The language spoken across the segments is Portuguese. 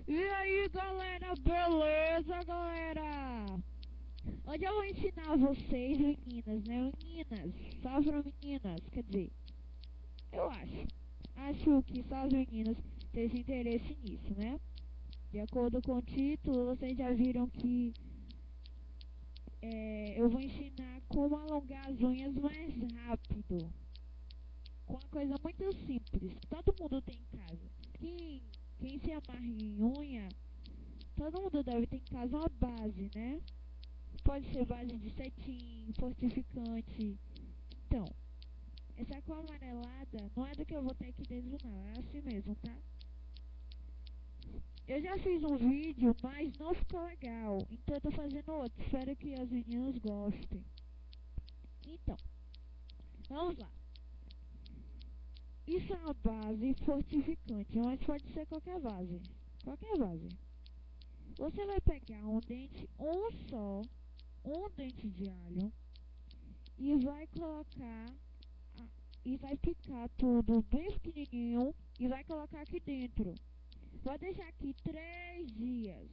E aí galera, beleza galera? Hoje eu vou ensinar vocês meninas, né? Meninas, só para meninas, quer dizer, eu acho que só as meninas têm esse interesse nisso, né? De acordo com o título, vocês já viram que eu vou ensinar como alongar as unhas mais rápido. Com uma coisa muito simples, que todo mundo tem em casa. Quem se amarra em unha, todo mundo deve ter em casa uma base, né? Pode ser base de cetim, fortificante. Então, essa cor amarelada não é do que eu botei aqui dentro não, é assim mesmo, tá? Eu já fiz um vídeo, mas não ficou legal, então eu tô fazendo outro, espero que as meninas gostem. Então, vamos lá. Isso é uma base fortificante, mas pode ser qualquer base. Qualquer base. Você vai pegar um dente, um dente de alho, e vai colocar e vai picar tudo bem pequenininho e vai colocar aqui dentro. Vai deixar aqui 3 dias.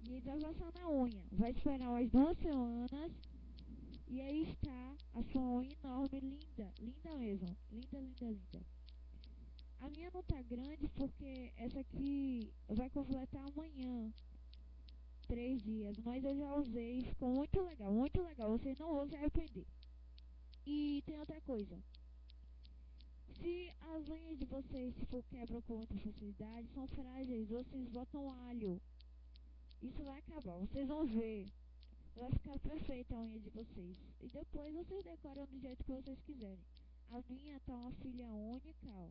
E aí vai passar na unha. Vai esperar umas 2 semanas. E aí está a sua unha enorme, linda. Linda mesmo. Linda, linda, linda. A minha não tá grande porque essa aqui vai completar amanhã. 3 dias. Mas eu já usei. Ficou muito legal, muito legal. Vocês não vão se arrepender. E tem outra coisa. Se as unhas de vocês quebram com muita facilidade, são frágeis, vocês botam alho. Isso vai acabar, vocês vão ver. Vai ficar perfeita a unha de vocês. E depois vocês decoram do jeito que vocês quiserem. A minha tá uma filha única, ó.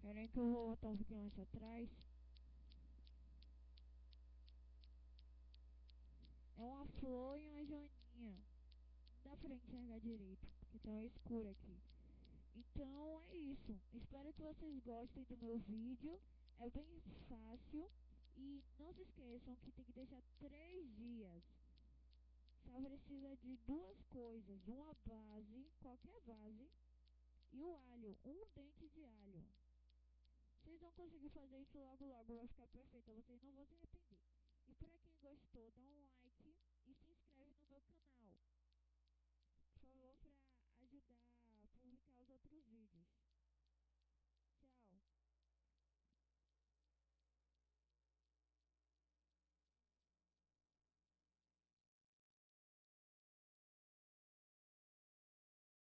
Peraí que eu vou botar um pouquinho mais atrás. É uma flor e uma joaninha. Não dá pra enxergar direito, porque tá escuro aqui. Então é isso. Espero que vocês gostem do meu vídeo. É bem fácil. E não se esqueçam que tem que deixar 3 dias. Só precisa de duas coisas. Uma base, qualquer base. E o alho, um dente de alho. Vocês vão conseguir fazer isso logo logo. Vai ficar perfeito. Vocês não vão se arrepender. E para quem gostou, dá um like e se inscreve no meu canal.